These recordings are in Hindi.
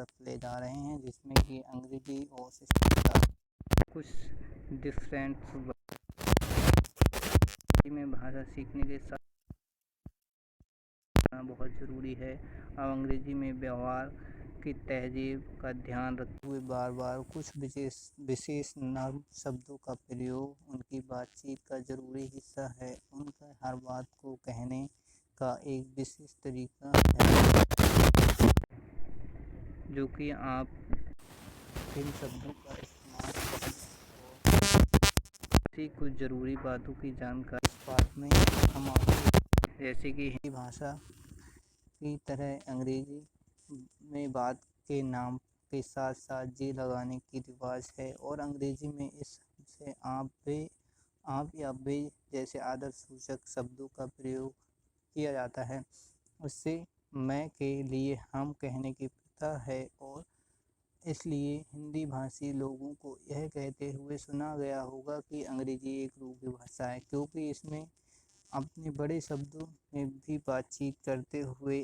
तरफ ले जा रहे हैं, जिसमें कि अंग्रेजी और शिष्टाचार कुछ डिफरेंट में भाषा सीखने के साथ बहुत ज़रूरी है। अब अंग्रेजी में व्यवहार की तहजीब का ध्यान रखते हुए बार बार कुछ विशेष नर्म शब्दों का प्रयोग उनकी बातचीत का ज़रूरी हिस्सा है। उनका हर बात को कहने का एक विशेष तरीका है, जो कि आप इन शब्दों का इस्तेमाल करने और कुछ ज़रूरी बातों की जानकारी इस बात में हम आपको, जैसे कि हिंदी भाषा की तरह अंग्रेजी में बात के नाम के साथ साथ जी लगाने की रिवाज है, और अंग्रेजी में इससे आप या वे जैसे आदर सूचक शब्दों का प्रयोग किया जाता है। उससे मैं के लिए हम कहने की प्रथा है, और इसलिए हिंदी भाषी लोगों को यह कहते हुए सुना गया होगा कि अंग्रेजी एक रूखी भाषा है, क्योंकि इसमें अपने बड़े शब्दों में भी बातचीत करते हुए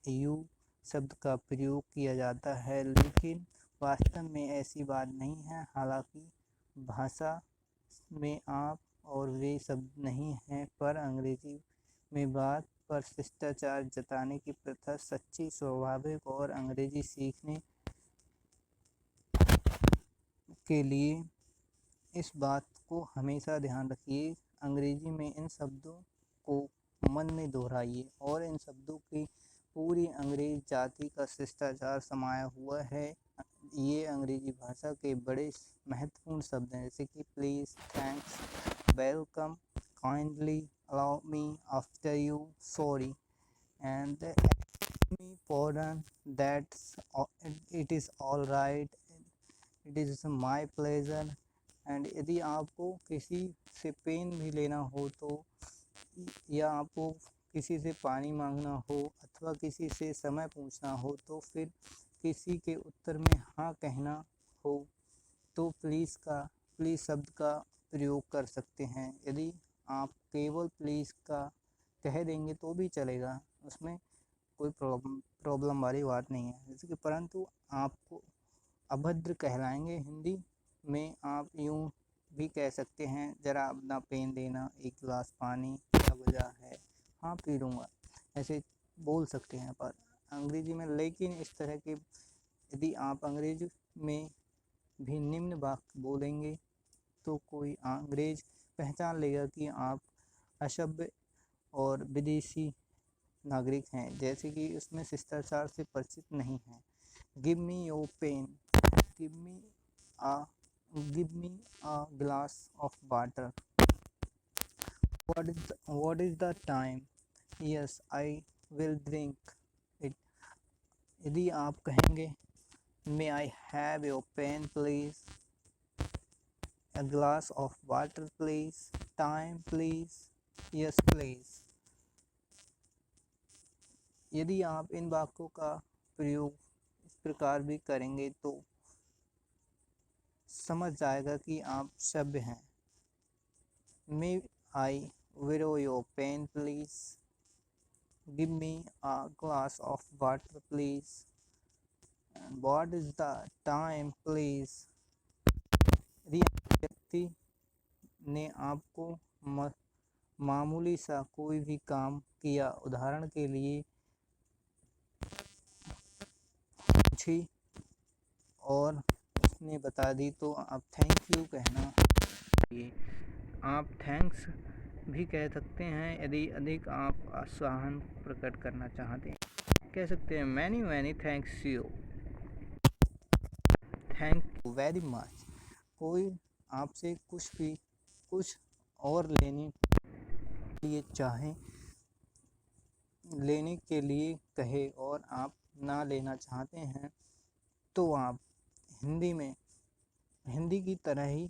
यू शब्द का प्रयोग किया जाता है, लेकिन वास्तव में ऐसी बात नहीं है। हालांकि भाषा में आप और वे शब्द नहीं हैं, पर अंग्रेजी में बात पर शिष्टाचार जताने की प्रथा सच्ची, स्वाभाविक और अंग्रेजी सीखने के लिए इस बात को हमेशा ध्यान रखिए। अंग्रेजी में इन शब्दों को मन में दोहराइए, और इन शब्दों की पूरी अंग्रेज जाति का शिष्टाचार समाया हुआ है। ये अंग्रेजी भाषा के बड़े महत्वपूर्ण शब्द हैं, जैसे कि please, thanks, welcome, kindly, allow me, after you, sorry, and me, pardon, that's, it is all right, it is my pleasure. And यदि आपको किसी से पेन भी लेना हो तो, या आपको किसी से पानी मांगना हो अथवा किसी से समय पूछना हो, तो फिर किसी के उत्तर में हाँ कहना हो तो प्लीज़ शब्द का प्रयोग कर सकते हैं। यदि आप केवल प्लीज़ का कह देंगे तो भी चलेगा, उसमें कोई प्रॉब्लम वाली बात नहीं है। जैसे कि परंतु आपको अभद्र कहलाएंगे हिंदी में, आप यूँ भी कह सकते हैं, ज़रा अपना पेन देना, एक गिलास पानी क्या वजह है, हाँ पी लूँगा, ऐसे बोल सकते हैं। पर अंग्रेजी में लेकिन इस तरह के यदि आप अंग्रेजी में भी निम्न वाक्य बोलेंगे तो कोई अंग्रेज पहचान लेगा कि आप असभ्य और विदेशी नागरिक हैं, जैसे कि उसमें शिष्टाचार से परिचित नहीं हैं। Give me your pen, give me a glass of water. What is the time? Yes, I will drink it. यदि आप कहेंगे May I have your pen please? A glass of water please? Time please? Yes please. यदि आप इन वाक्यों का प्रयोग इस प्रकार भी करेंगे तो समझ जाएगा कि आप सभ्य हैं। May I borrow your pen please? Give me a glass of water please? And what is the time please? यदि व्यक्ति ने आपको मामूली सा कोई भी काम किया, उदाहरण के लिए पूछी और उसने बता दी, तो आप थैंक यू कहना चाहिए। आप थैंक्स भी कह सकते हैं यदि अधिक आप आश्वासन प्रकट करना चाहते हैं। कह सकते हैं many thanks you, thank you very much. कोई आपसे कुछ और लेने के लिए कहे और आप ना लेना चाहते हैं, तो आप हिंदी की तरह ही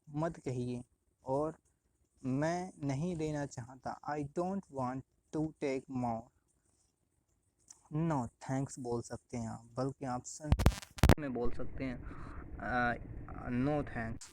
मत कहिए और मैं नहीं लेना चाहता, I don't want to take more, no thanks बोल सकते हैं आप। बल्कि आप में बोल सकते हैं नो थैंक्स,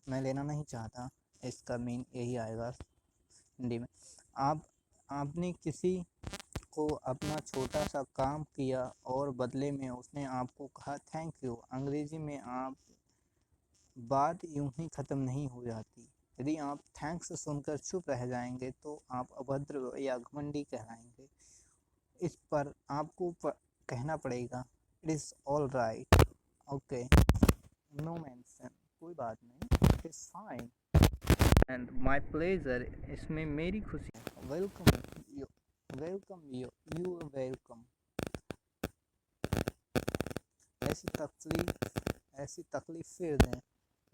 मैं लेना नहीं चाहता, इसका मीन यही आएगा हिंदी में। आपने किसी को अपना छोटा सा काम किया और बदले में उसने आपको कहा थैंक यू। अंग्रेजी में आप बात यूं ही ख़त्म नहीं हो जाती। यदि आप थैंक्स सुनकर चुप रह जाएंगे तो आप अभद्र या घमंडी कहलाएंगे। इस पर आपको कहना पड़ेगा it is all right, okay, no mention, कोई बात नहीं, it is fine and my pleasure, इसमें मेरी खुशी है। Welcome you you welcome. ऐसी तकलीफ फिर दें,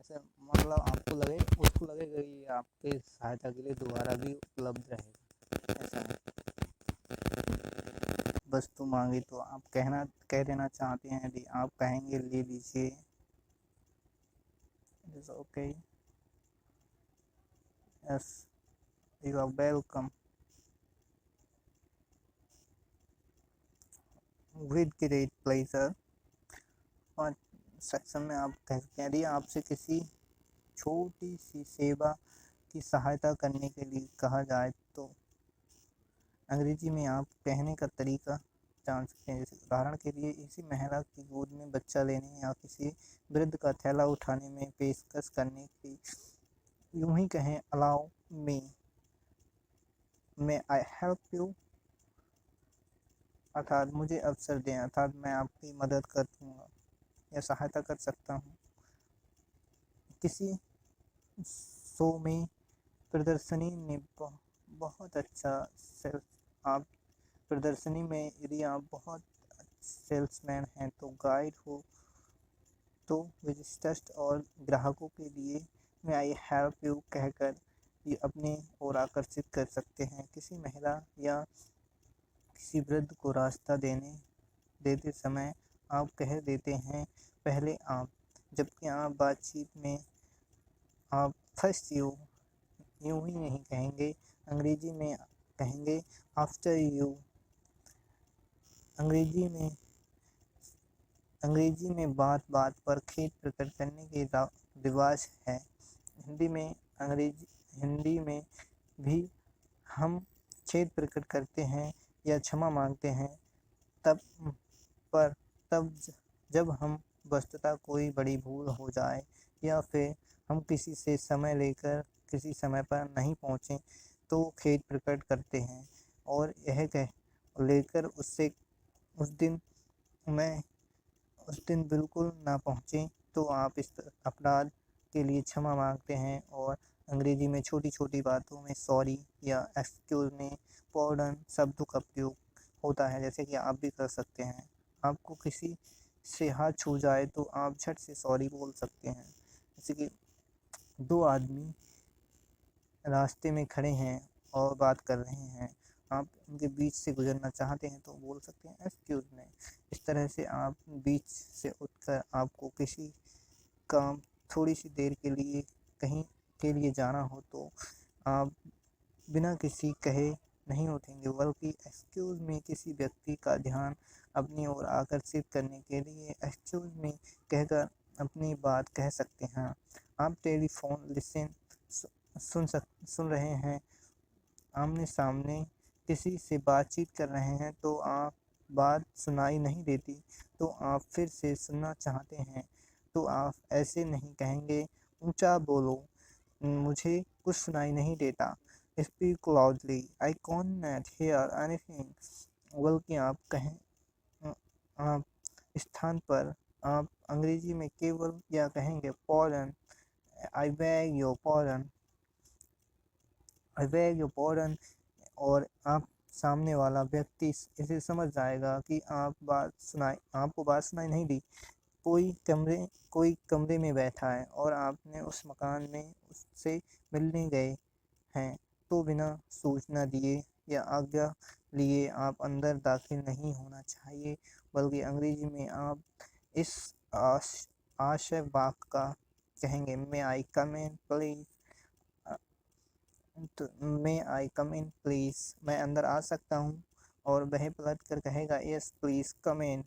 ऐसे मतलब आपको लगे, उसको लगेगा ये आपके सहायता के लिए दोबारा भी उपलब्ध रहेगा, ऐसा है। वस्तु मांगी तो आप कह देना चाहते हैं, यदि आप कहेंगे ले लीजिए, it is okay, yes, you are welcome, with great pleasure. और सेक्शन में आप कह सकते हैं यदि आपसे किसी छोटी सी सेवा की सहायता करने के लिए कहा जाए तो अंग्रेजी में आप कहने का तरीका जान सकते हैं। जैसे उदाहरण के लिए किसी महिला की गोद में बच्चा लेने या किसी वृद्ध का थैला उठाने में पेशकश करने की यूं ही कहें allow me, may I help you, अर्थात मुझे अवसर दें, अर्थात मैं आपकी मदद कर दूंगा या सहायता कर सकता हूँ। किसी शो में प्रदर्शनी ने बहुत अच्छा आप प्रदर्शनी में यदि आप बहुत सेल्समैन हैं तो गाइड हो तो विजिटर्स और ग्राहकों के लिए मैं आई हेल्प यू कहकर ये अपने ओर आकर्षित कर सकते हैं। किसी महिला या किसी वृद्ध को रास्ता देते समय आप कह देते हैं पहले आप, जबकि आप बातचीत में आप फर्स्ट यू यूं ही नहीं कहेंगे, अंग्रेजी में कहेंगे आफ्टर यू। अंग्रेजी में बात बात पर खेद प्रकट करने के रिवाज है। हिंदी में भी हम खेद प्रकट करते हैं या क्षमा मांगते हैं तब जब हम वस्तुतः कोई बड़ी भूल हो जाए या फिर हम किसी से समय लेकर किसी समय पर नहीं पहुँचे तो खेद प्रकट करते हैं और यह कह लेकर उस दिन बिल्कुल ना पहुँचे तो आप इस अपराध के लिए क्षमा मांगते हैं। और अंग्रेजी में छोटी छोटी बातों में सॉरी या एक्सक्यूज में पॉर्डन शब्दों का प्रयोग होता है, जैसे कि आप भी कर सकते हैं। आपको किसी से हाथ छू जाए तो आप झट से सॉरी बोल सकते हैं। जैसे कि दो आदमी रास्ते में खड़े हैं और बात कर रहे हैं, आप उनके बीच से गुजरना चाहते हैं तो बोल सकते हैं एक्सक्यूज मी। इस तरह से आप बीच से उठकर आपको किसी काम थोड़ी सी देर के लिए कहीं के लिए जाना हो तो आप बिना किसी कहे नहीं उठेंगे, बल्कि एक्सक्यूज में किसी व्यक्ति का ध्यान अपनी ओर आकर्षित करने के लिए एक्सक्यूज में कहकर अपनी बात कह सकते हैं। आप टेलीफोन सुन रहे हैं, आमने सामने किसी से बातचीत कर रहे हैं तो आप बात सुनाई नहीं देती तो आप फिर से सुनना चाहते हैं तो आप ऐसे नहीं कहेंगे ऊंचा बोलो, मुझे कुछ सुनाई नहीं देता, speak loudly, I can't hear anything. बल्कि आप कहें आप स्थान पर आप अंग्रेजी में केवल या कहेंगे pardon, I beg your pardon, I beg your pardon, और आप सामने वाला व्यक्ति इसे समझ जाएगा कि आपको बात सुनाई नहीं दी। कोई कमरे में बैठा है और आपने उस मकान में उससे मिलने गए हैं तो बिना सूचना दिए या आज्ञा लिए आप अंदर दाखिल नहीं होना चाहिए, बल्कि अंग्रेजी में आप इस आशय वाक्य का कहेंगे मे आई कम in please, may I come in please, मैं अंदर आ सकता हूँ, और वह पलट कर कहेगा yes please come in,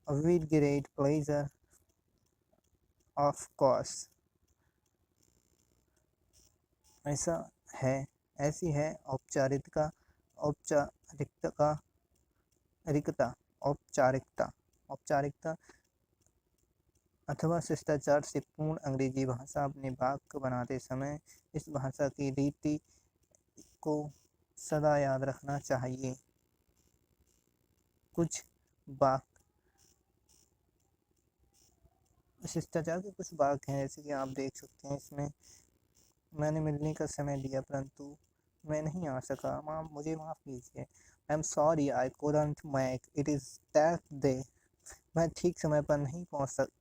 with great pleasure of course. ऐसी है औपचारिकता औपचारिकता औपचारिकता अथवा शिष्टाचार से पूर्ण अंग्रेजी भाषा अपने वाक्य बनाते समय इस भाषा की रीति को सदा याद रखना चाहिए। कुछ वाक्य शिष्टाचार के कुछ वाक्य हैं, जैसे कि आप देख सकते हैं इसमें, मैंने मिलने का समय दिया परंतु मैं नहीं आ सका, मुझे माफ़ कीजिए। आई am sorry I couldn't make it is that day. मैं ठीक समय पर नहीं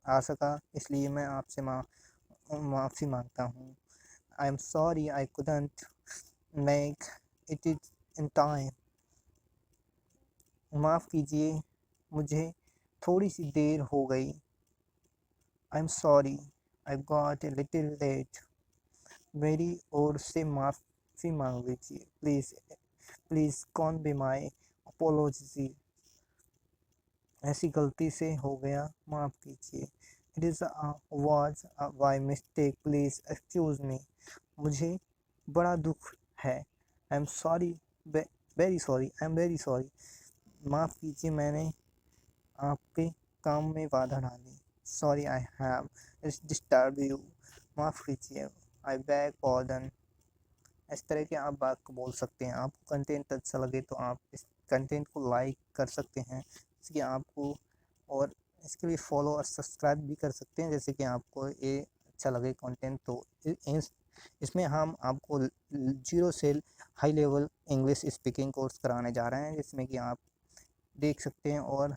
आ सका, इसलिए मैं आपसे माफ़ी मांगता हूँ। I am sorry I couldn't make it is in time. माफ़ कीजिए, मुझे थोड़ी सी देर हो गई। I am sorry I got a little late. मेरी ओर से माफ़ी मांग लीजिए, प्लीज़ कौन बी माई अपोलॉजी। ऐसी गलती से हो गया, माफ़ कीजिए। It is was by mistake, please excuse me. मुझे बड़ा दुख है। आई am sorry, very sorry, I am very sorry. माफ़ कीजिए, मैंने आपके काम में बाधा डाली। Sorry I have disturb you. माफ़ कीजिए, आई बैग पॉर्डन। इस तरह के आप बात को बोल सकते हैं। आपको कंटेंट अच्छा लगे तो आप इस कंटेंट को लाइक कर सकते हैं, जैसे कि आपको, और इसके लिए फॉलो और सब्सक्राइब भी कर सकते हैं, जैसे कि आपको ये अच्छा लगे कंटेंट। तो इसमें हम आपको 0 से high level English speaking course कराने जा रहे हैं, जिसमें कि आप देख सकते हैं और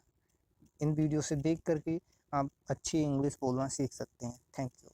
इन वीडियो से देख करके आप अच्छी इंग्लिश बोलना सीख सकते हैं। Thank you.